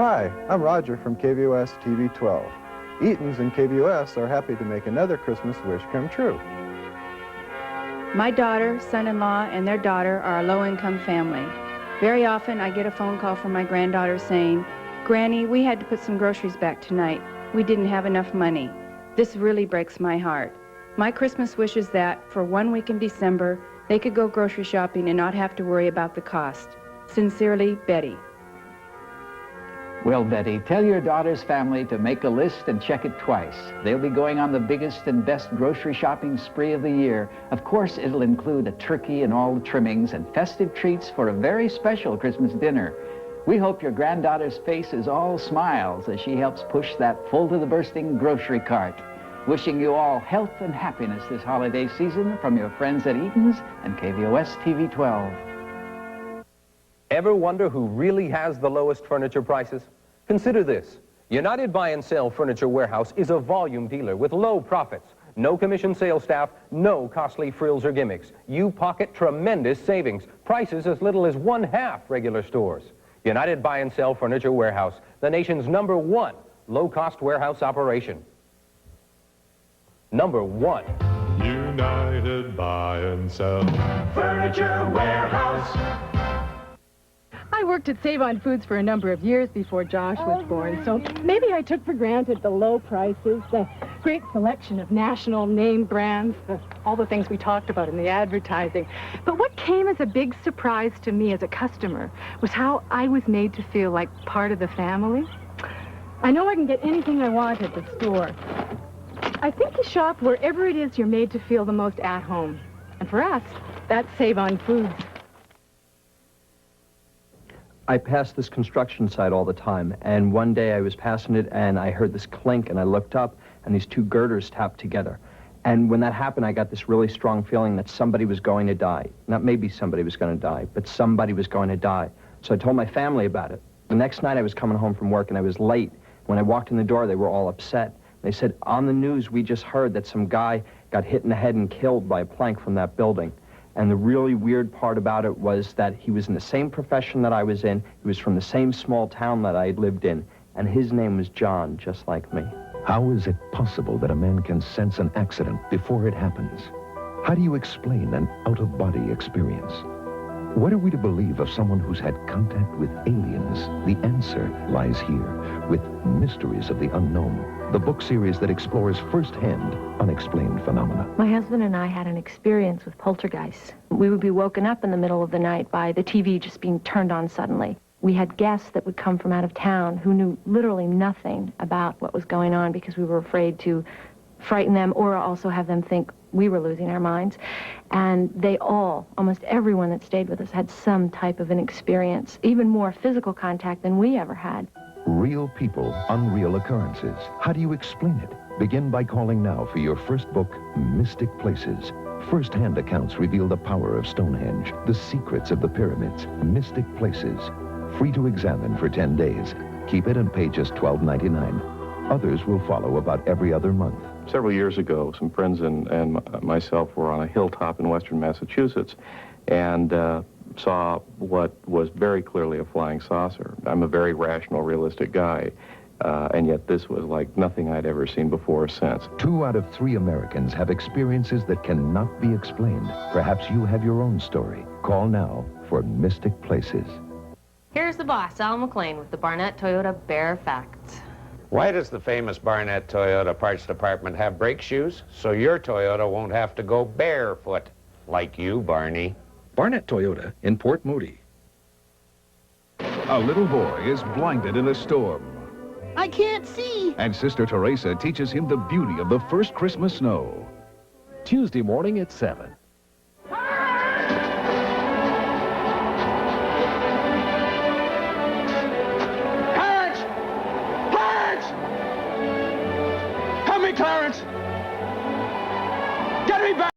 Hi, I'm Roger from KVOS TV 12. Eaton's and KVOS are happy to make another Christmas wish come true. My daughter, son-in-law, and their daughter are a low-income family. Very often I get a phone call from my granddaughter saying, "Granny, we had to put some groceries back tonight. We didn't have enough money." This really breaks my heart. My Christmas wish is that, for 1 week in December, they could go grocery shopping and not have to worry about the cost. Sincerely, Betty. Well, Betty, tell your daughter's family to make a list and check it twice. They'll be going on the biggest and best grocery shopping spree of the year. Of course, it'll include a turkey and all the trimmings and festive treats for a very special Christmas dinner. We hope your granddaughter's face is all smiles as she helps push that full-to-the-bursting grocery cart. Wishing you all health and happiness this holiday season from your friends at Eaton's and KVOS TV 12. Ever wonder who really has the lowest furniture prices? Consider this. United Buy and Sell Furniture Warehouse is a volume dealer with low profits, no commission sales staff, no costly frills or gimmicks. You pocket tremendous savings, prices as little as 1/2 regular stores. United Buy and Sell Furniture Warehouse, the nation's #1 low-cost warehouse operation. #1. United Buy and Sell Furniture Warehouse. I worked at Save-On Foods for a number of years before Josh was born, so maybe I took for granted the low prices, the great selection of national name brands, all the things we talked about in the advertising. But what came as a big surprise to me as a customer was how I was made to feel like part of the family. I know I can get anything I want at the store. I think you shop wherever it is you're made to feel the most at home. And for us, that's Save-On Foods. I pass this construction site all the time, and one day I was passing it and I heard this clink and I looked up and these two girders tapped together. And when that happened, I got this really strong feeling that somebody was going to die. Not maybe somebody was going to die, but somebody was going to die. So I told my family about it. The next night I was coming home from work and I was late. When I walked in the door, they were all upset. They said, "On the news, we just heard that some guy got hit in the head and killed by a plank from that building." And the really weird part about it was that he was in the same profession that I was in. He was from the same small town that I had lived in. And his name was John, just like me. How is it possible that a man can sense an accident before it happens? How do you explain an out-of-body experience? What are we to believe of someone who's had contact with aliens? The answer lies here with Mysteries of the Unknown, the book series that explores firsthand unexplained phenomena. My husband and I had an experience with poltergeists. We would be woken up in the middle of the night by the TV just being turned on suddenly. We had guests that would come from out of town who knew literally nothing about what was going on because we were afraid to frighten them or also have them think we were losing our minds. And they all, almost everyone that stayed with us, had some type of an experience, even more physical contact than we ever had. Real people, unreal occurrences. How do you explain it? Begin by calling now for your first book, Mystic Places. First-hand accounts reveal the power of Stonehenge, the secrets of the pyramids. Mystic Places. Free to examine for 10 days. Keep it and pay just $12.99. Others will follow about every other month. Several years ago, some friends and myself were on a hilltop in western Massachusetts and saw what was very clearly a flying saucer. I'm a very rational, realistic guy, and yet this was like nothing I'd ever seen before or since. 2 out of 3 Americans have experiences that cannot be explained. Perhaps you have your own story. Call now for Mystic Places. Here's the boss, Al McLean, with the Barnett Toyota Bare Facts. Why does the famous Barnett Toyota parts department have brake shoes? So your Toyota won't have to go barefoot, like you, Barney. Barnett Toyota in Port Moody. A little boy is blinded in a storm. I can't see. And Sister Teresa teaches him the beauty of the first Christmas snow. Tuesday morning at 7. Clarence! Get me back!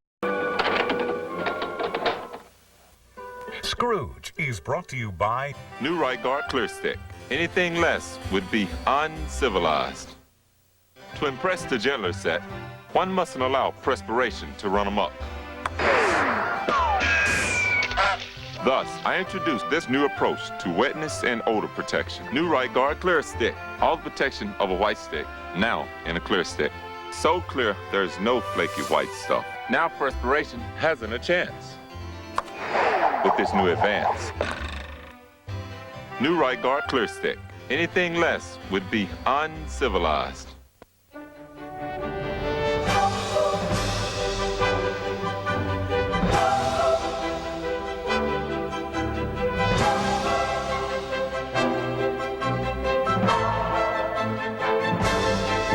Scrooge is brought to you by New Right Guard Clear Stick. Anything less would be uncivilized. To impress the gentler set, one mustn't allow perspiration to run amok. Thus, I introduced this new approach to wetness and odor protection. New Right Guard Clear Stick. All the protection of a white stick, now in a clear stick. So clear, there's no flaky white stuff. Now perspiration hasn't a chance with this new advance. New Right Guard Clear Stick. Anything less would be uncivilized.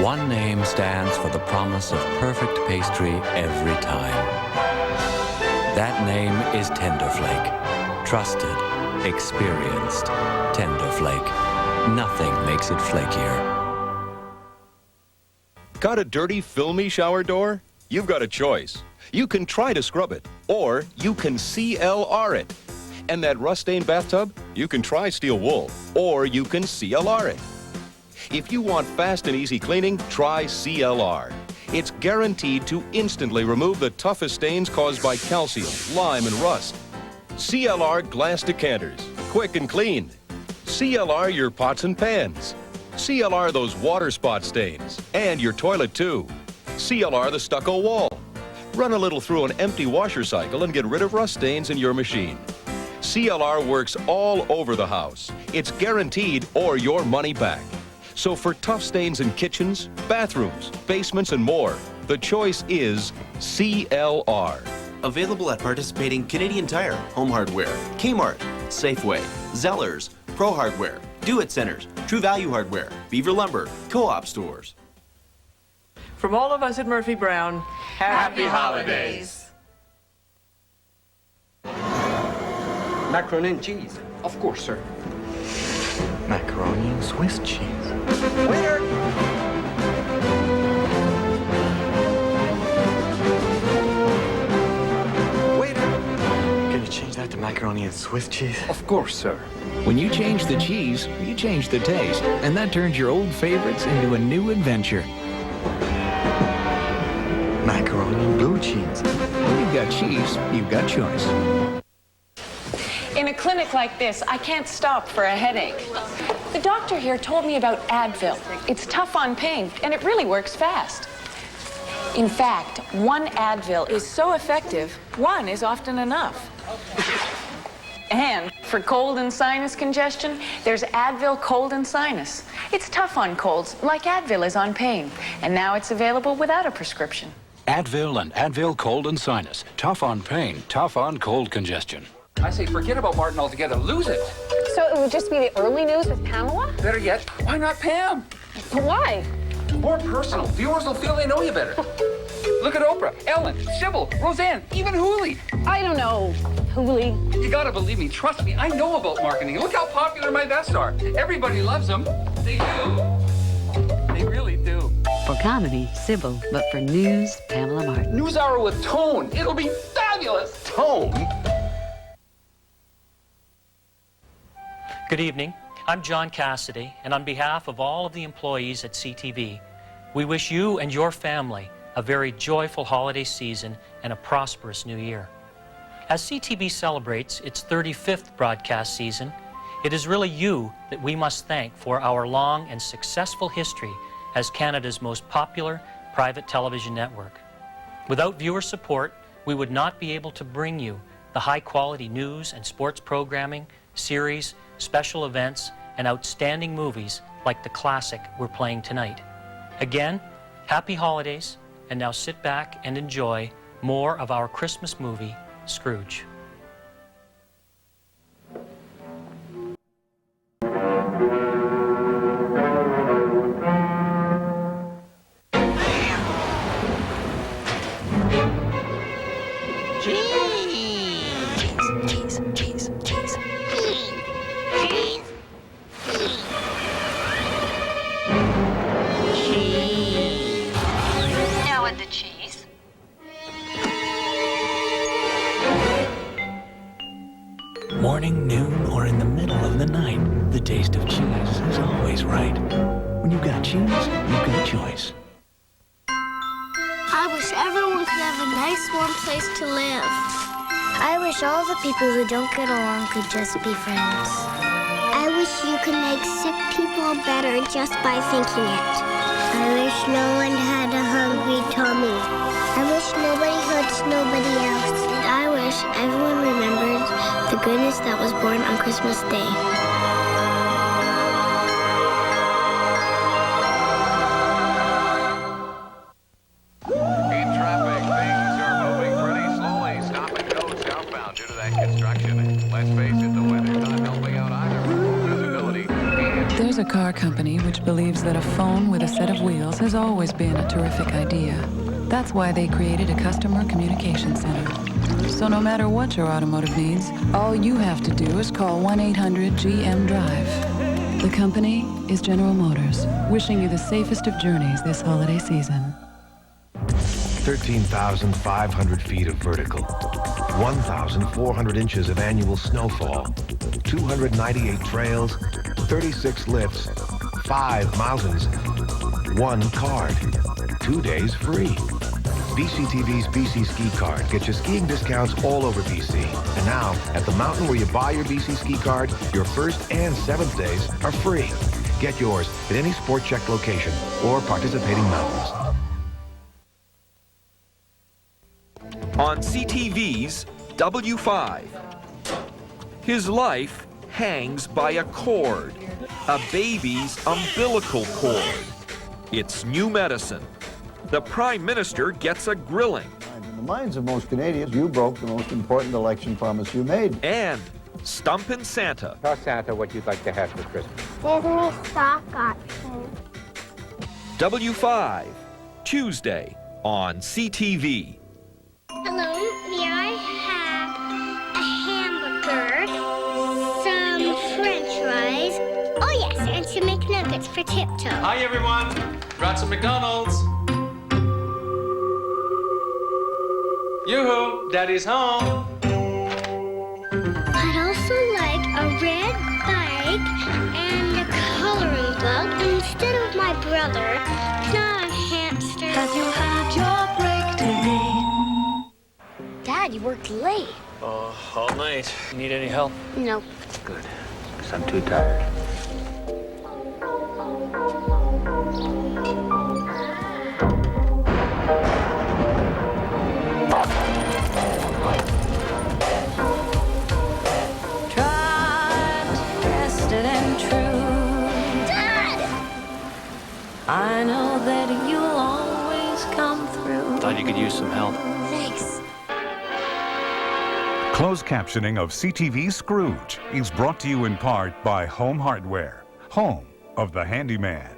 One name stands for the promise of perfect pastry every time. That name is Tenderflake. Trusted, experienced Tenderflake. Nothing makes it flakier. Got a dirty, filmy shower door? You've got a choice. You can try to scrub it, or you can CLR it. And that rust-stained bathtub? You can try steel wool, or you can CLR it. If you want fast and easy cleaning, try CLR. It's guaranteed to instantly remove the toughest stains caused by calcium, lime, and rust. CLR glass decanters, quick and clean. CLR your pots and pans. CLR those water spot stains, and your toilet too. CLR the stucco wall. Run a little through an empty washer cycle and get rid of rust stains in your machine. CLR works all over the house. It's guaranteed or your money back. So for tough stains in kitchens, bathrooms, basements, and more, the choice is CLR. Available at participating Canadian Tire, Home Hardware, Kmart, Safeway, Zellers, Pro Hardware, Do-It Centers, True Value Hardware, Beaver Lumber, Co-op stores. From all of us at Murphy Brown, Happy Holidays. Macaroni and cheese. Of course, sir. Macaroni and Swiss cheese. Waiter! Can you change that to macaroni and Swiss cheese? Of course, sir. When you change the cheese, you change the taste, and that turns your old favorites into a new adventure. Macaroni and blue cheese. When you've got cheese, you've got choice. In a clinic like this, I can't stop for a headache. The doctor here told me about Advil. It's tough on pain, and it really works fast. In fact, one Advil is so effective, one is often enough. And for cold and sinus congestion, there's Advil Cold and Sinus. It's tough on colds, like Advil is on pain, and now it's available without a prescription. Advil and Advil Cold and Sinus. Tough on pain, tough on cold congestion. I say forget about Martin altogether. Lose it. So it would just be the early news with Pamela? Better yet, why not Pam? But why? More personal. Viewers will feel they know you better. Look at Oprah, Ellen, Cybill, Roseanne, even Hooley. I don't know, Hooley. You gotta believe me. Trust me, I know about marketing. Look how popular my vests are. Everybody loves them. They do. They really do. For comedy, Cybill, but for news, Pamela Martin. NewsHour with tone. It'll be fabulous. Tone? Good evening. I'm John Cassidy, and on behalf of all of the employees at CTV, we wish you and your family a very joyful holiday season and a prosperous new year. As CTV celebrates its 35th broadcast season, it is really you that we must thank for our long and successful history as Canada's most popular private television network. Without viewer support, we would not be able to bring you the high-quality news and sports programming, series, special events, and outstanding movies like the classic we're playing tonight. Again, happy holidays, and now sit back and enjoy more of our Christmas movie, Scrooge. Morning, noon, or in the middle of the night, the taste of cheese is always right. When you've got cheese, you've got choice. I wish everyone could have a nice warm place to live. I wish all the people who don't get along could just be friends. I wish you could make sick people better just by thinking it. I wish no one had a hungry tummy. I wish nobody hurts nobody else. And I wish everyone remembered the goodness that was born on Christmas Day. There's a car company which believes that a phone with a set of wheels has always been a terrific idea. That's why they created a customer communication center. So no matter what your automotive needs, all you have to do is call 1-800-GM-DRIVE. The company is General Motors, wishing you the safest of journeys this holiday season. 13,500 feet of vertical, 1,400 inches of annual snowfall, 298 trails, 36 lifts, 5 mountains, 1 card, 2 days free. BCTV's BC Ski Card gets you skiing discounts all over BC. And now, at the mountain where you buy your BC Ski Card, your 1st and 7th days are free. Get yours at any Sport Check location or participating mountains. On CTV's W5. His life hangs by a cord, a baby's umbilical cord. It's new medicine. The Prime Minister gets a grilling. In the minds of most Canadians, you broke the most important election promise you made. And Stumpin' Santa. Tell Santa what you'd like to have for Christmas. Disney stock option. W5, Tuesday on CTV. Hello, may I have a hamburger, some french fries, oh yes, and some McNuggets for Tiptoe. Hi, everyone. Brought some McDonald's. Yoo-hoo, Daddy's home. I'd also like a red bike and a coloring book instead of my brother, not a hamster. Have you had your break today? Dad, you worked late. Oh, all night. Need any help? No. Good, because I'm too tired. Tested and true. Dad! I know that you'll always come through. Thought you could use some help. Thanks. Closed captioning of CTV's Scrooge is brought to you in part by Home Hardware, home of the handyman.